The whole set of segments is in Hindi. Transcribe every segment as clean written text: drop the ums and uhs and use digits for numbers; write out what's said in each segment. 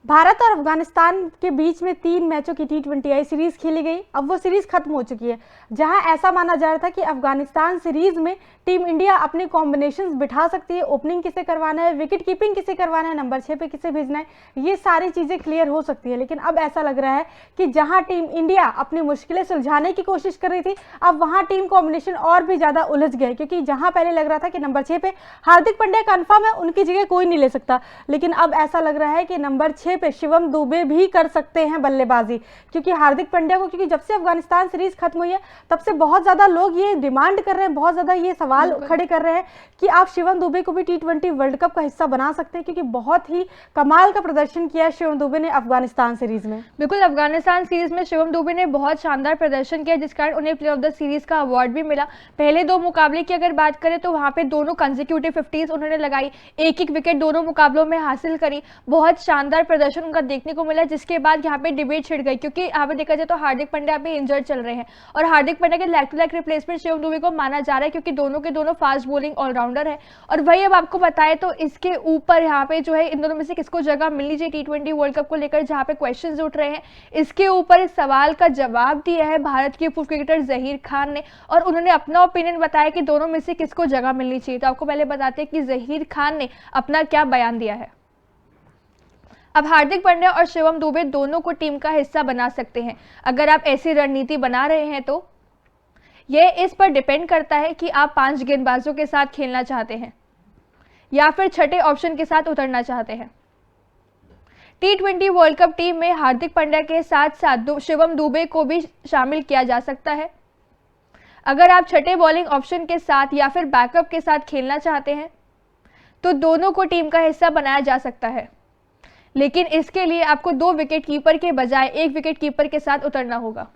भारत और अफगानिस्तान के बीच में 3 मैचों की T20I सीरीज खेली गई। अब वो सीरीज खत्म हो चुकी है, जहां ऐसा माना जा रहा था कि अफगानिस्तान सीरीज में टीम इंडिया अपने कॉम्बिनेशंस बिठा सकती है, ओपनिंग किसे करवाना है, विकेट कीपिंग किसे करवाना है, नंबर 6 पे किसे भेजना है, ये सारी चीजें क्लियर हो सकती है। लेकिन अब ऐसा लग रहा है कि जहां टीम इंडिया अपनी मुश्किलें सुलझाने की कोशिश कर रही थी, अब वहां टीम कॉम्बिनेशन और भी ज्यादा उलझ गए। क्योंकि जहां पहले लग रहा था कि नंबर 6 पे हार्दिक पांड्या कन्फर्म है, उनकी जगह कोई नहीं ले सकता, लेकिन अब ऐसा लग रहा है कि नंबर 6 पे शिवम दुबे भी कर सकते हैं बल्लेबाजी। क्योंकि हार्दिक पांड्या को, क्योंकि जब से अफगानिस्तान सीरीज खत्म हुई है तब से बहुत ज्यादा लोग ये डिमांड कर रहे हैं, बहुत ज्यादा ये सवाल खड़े कर रहे हैं कि आप शिवम दुबे को भी T20 वर्ल्ड कप का हिस्सा बना सकते हैं, क्योंकि बहुत ही कमाल का प्रदर्शन किया शिवम दुबे ने अफगानिस्तान सीरीज में। बिल्कुल, अफगानिस्तान सीरीज में शिवम दुबे ने बहुत शानदार प्रदर्शन किया, जिस कारण उन्हें प्लेयर ऑफ द सीरीज का अवार्ड भी मिला। पहले 2 मुकाबले की अगर बात करें तो वहां पे दोनों कंसेक्यूटिव 50s उन्होंने लगाई, एक विकेट दोनों मुकाबलों में हासिल करी। बहुत शानदार प्रदर्शन उनका देखने को मिला, जिसके बाद यहाँ पे डिबेट छिड़ गई, क्योंकि यहाँ पे देखा जाए तो हार्दिक पांड्या अभी इंजर्ड चल रहे हैं और हार्दिक पांड्या के leg to leg replacement Shivam Dube को माना जा रहा है, क्योंकि दोनों के दोनों फास्ट बॉलिंग ऑलराउंडर है। और वही अब आपको बताए तो इसके ऊपर यहाँ पे जो है इन दोनों में से किसको जगह मिलनी चाहिए T20 वर्ल्ड कप को लेकर, जहाँ पे क्वेश्चंस उठ रहे हैं, इसके ऊपर इस सवाल का जवाब दिया है भारत के पूर्व क्रिकेटर जहीर खान ने, और उन्होंने अपना ओपिनियन बताया कि दोनों में से किसको जगह मिलनी चाहिए। तो आपको पहले बताते हैं कि जहीर खान ने अपना क्या बयान दिया है। अब हार्दिक पांड्या और शिवम दुबे दोनों को टीम का हिस्सा बना सकते हैं। अगर आप ऐसी रणनीति बना रहे हैं तो यह इस पर डिपेंड करता है कि आप 5 गेंदबाजों के साथ खेलना चाहते हैं या फिर छठे ऑप्शन के साथ उतरना चाहते हैं। T20 वर्ल्ड कप टीम में हार्दिक पांड्या के साथ साथ शिवम दुबे को भी शामिल किया जा सकता है। अगर आप छठे बॉलिंग ऑप्शन के साथ या फिर बैकअप के साथ खेलना चाहते हैं तो दोनों को टीम का हिस्सा बनाया जा सकता है, लेकिन इसके लिए आपको 2 विकेट कीपर के बजाय 1 विकेट कीपर के साथ उतरना होगा।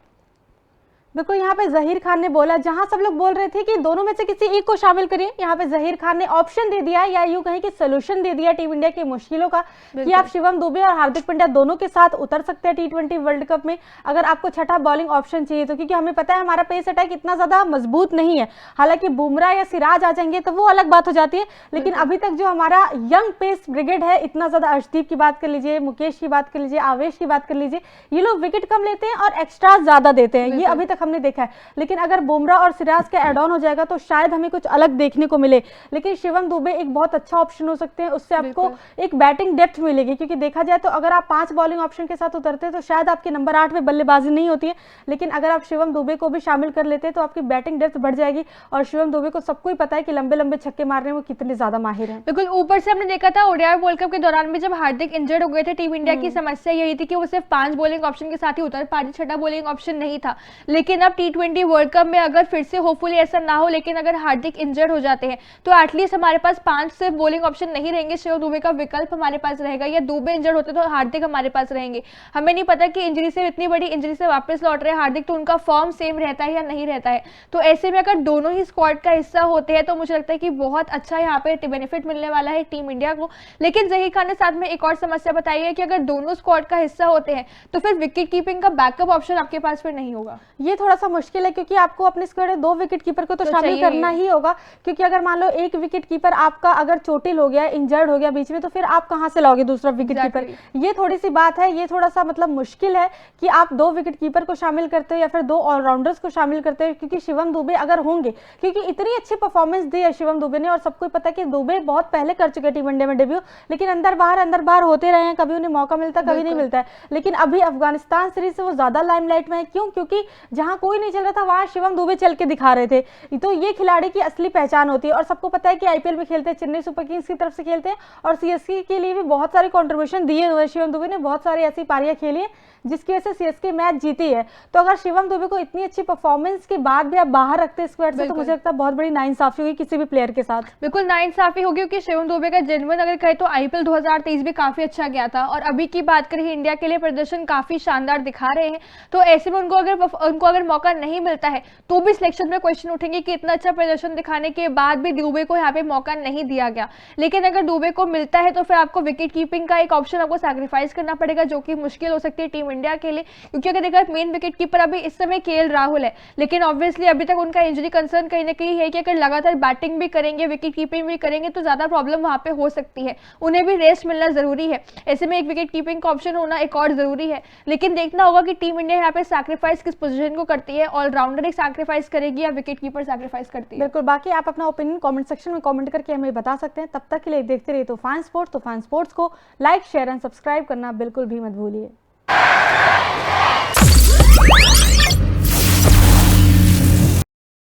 बिल्कुल, यहाँ पे जहीर खान ने बोला, जहां सब लोग बोल रहे थे कि दोनों में से किसी एक को शामिल करिए, यहाँ पे जहीर खान ने ऑप्शन दे दिया, या यूं कहें कि सोल्यूशन दे दिया टीम इंडिया की मुश्किलों का, कि आप शिवम दुबे और हार्दिक पांड्या दोनों के साथ उतर सकते हैं T20 वर्ल्ड कप में, अगर आपको छठा बॉलिंग ऑप्शन चाहिए तो। क्योंकि हमें पता है हमारा पेस अटैक इतना ज्यादा मजबूत नहीं है, हालांकि बुमराह या सिराज आ जाएंगे तो वो अलग बात हो जाती है, लेकिन अभी तक जो हमारा यंग पेस ब्रिगेड है, इतना ज्यादा, अर्शदीप की बात कर लीजिए, मुकेश की बात कर लीजिए, आवेश की बात कर लीजिए, ये लोग विकेट कम लेते हैं और एक्स्ट्रा ज्यादा देते हैं, ये अभी तक हमने देखा है। लेकिन अगर बुमराह और सिराज का एड ऑन हो जाएगा तो शायद हमें कुछ अलग देखने को मिले। लेकिन शिवम दुबे एक बहुत अच्छा ऑप्शन हो सकते हैं, उससे आपको एक बैटिंग डेप्थ मिलेगी। क्योंकि देखा जाए तो अगर आप 5 बॉलिंग ऑप्शन के साथ उतरते हैं तो शायद आपके नंबर 8 पे बल्लेबाजी नहीं होती है, लेकिन अगर आप शिवम दुबे को भी शामिल कर लेते हैं तो आपकी बैटिंग डेप्थ बढ़ जाएगी। और शिवम दुबे को सबको ही पता है कि लंबे लंबे छक्के मारने में वो कितने ज्यादा माहिर है। बिल्कुल, ऊपर से हमने देखा था ओडीआई वर्ल्ड कप के दौरान भी जब हार्दिक इंजर्ड हो गए थे, टीम इंडिया की समस्या यही थी कि वो सिर्फ 5 बॉलिंग ऑप्शन के साथ ही उतर पा रही, छठा बॉलिंग ऑप्शन नहीं था। लेकिन अब T20 वर्ल्ड कप में अगर फिर से होपफुली ऐसा ना हो, लेकिन अगर हार्दिक इंजर्ड हो जाते हैं तो एटलीस्ट हमारे पास 5 सिर्फ बॉलिंग ऑप्शन नहीं रहेंगे, शिवम दुबे का विकल्प हमारे पास रहेगा, या दुबे इंजर्ड होते तो हार्दिक हमारे पास रहेंगे। हमें नहीं पता कि इंजरी से, इतनी बड़ी इंजरी से वापस लौट रहे हैं हार्दिक, तो उनका फॉर्म सेम रहता है या नहीं रहता है। तो ऐसे में अगर दोनों ही स्क्वाड का हिस्सा होते हैं तो मुझे लगता है कि बहुत अच्छा यहाँ पे बेनिफिट मिलने वाला है टीम इंडिया को। लेकिन जहीर खान ने साथ में एक और समस्या बताई है कि अगर दोनों स्क्वाड का हिस्सा होते हैं तो फिर विकेट कीपिंग का बैकअप ऑप्शन आपके पास फिर नहीं होगा। ये थोड़ा सा मुश्किल है, क्योंकि आपको अपने स्क्वाड में 2 विकेट कीपर को तो शामिल करना ही होगा। क्योंकि अगर मान लो एक विकेट कीपर आपका अगर चोटिल हो गया, इंजर्ड हो गया बीच में, तो फिर आप कहां से लाओगे दूसरा विकेट कीपर? ये थोड़ी सी बात है, ये थोड़ा सा मतलब मुश्किल है कि आप 2 विकेट कीपर को शामिल करते हो या फिर 2 ऑलराउंडर्स को शामिल करते हो। क्योंकि शिवम दुबे अगर होंगे, क्योंकि इतनी अच्छी परफॉर्मेंस दी है शिवम दुबे ने, और सबको पता है कि दुबे बहुत पहले कर चुके टीम इंडिया में डेब्यू, लेकिन अंदर बाहर होते रहे हैं, कभी उन्हें मौका मिलता कभी नहीं मिलता है। लेकिन अभी अफगानिस्तान सीरीज से वो ज्यादा लाइमलाइट में है। क्यों? क्योंकि जहां कोई नहीं चल रहा था वहां शिवम दुबे चल के दिखा रहे थे। तो ये खिलाड़ी की असली पहचान होती है, और सबको पता है कि आईपीएल में खेलते हैं, चेन्नई सुपर किंग्स की तरफ से खेलते हैं, और सीएसके के लिए भी बहुत सारे कंट्रीब्यूशन दिए हुए शिवम दुबे ने, बहुत सारी ऐसी पारियां खेली है जिसकी वजह से सीएसके मैच जीती है। तो अगर शिवम दुबे को इतनी अच्छी परफॉर्मेंस के बाद भी आप बाहर रखते हैं स्क्वाड से, तो मुझे लगता है बहुत बड़ी नाइंसाफी होगी किसी भी प्लेयर के साथ। बिल्कुल नाइंसाफी होगी, क्योंकि शिवम दुबे का जेन्युइन अगर कहे तो आईपीएल 2023 भी काफी अच्छा गया था, और अभी की बात करें इंडिया के लिए प्रदर्शन काफी शानदार दिखा रहे हैं। तो ऐसे में उनको अगर अगर मौका नहीं मिलता है तो भी सिलेक्शन में क्वेश्चन उठेंगे कि इतना अच्छा प्रदर्शन दिखाने के बाद भी दुबे को यहाँ पे मौका नहीं दिया गया। लेकिन अगर दुबे को मिलता है तो फिर आपको विकेट कीपिंग का एक ऑप्शन आपको सैक्रिफाइस करना पड़ेगा, जो कि मुश्किल हो सकती है टीम इंडिया के लिए, क्योंकि अगर देखा मेन विकेट कीपर अभी इस समय केएल राहुल है, लेकिन ऑब्वियसली अभी तक उनका इंजरी कंसर्न कहीं ना कहीं है कि अगर लगातार बैटिंग भी करेंगे विकेट कीपिंग भी करेंगे तो ज्यादा प्रॉब्लम वहां पे हो सकती है, उन्हें भी रेस्ट मिलना जरूरी है। ऐसे में एक विकेट कीपिंग का ऑप्शन होना एक और जरूरी है, लेकिन देखना होगा कि टीम इंडिया यहाँ पे सैक्रिफाइस किस पोजीशन को करती है, ऑलराउंडर एक सैक्रिफाइस करेगी या विकेट कीपर सैक्रिफाइस करती है। बिल्कुल, बाकी आप अपना ओपिनियन कमेंट सेक्शन में कमेंट करके हमें बता सकते हैं। तब तक के लिए देखते रहिए तूफान स्पोर्ट्स को लाइक शेयर एंड सब्सक्राइब करना बिल्कुल भी मत भूलिए।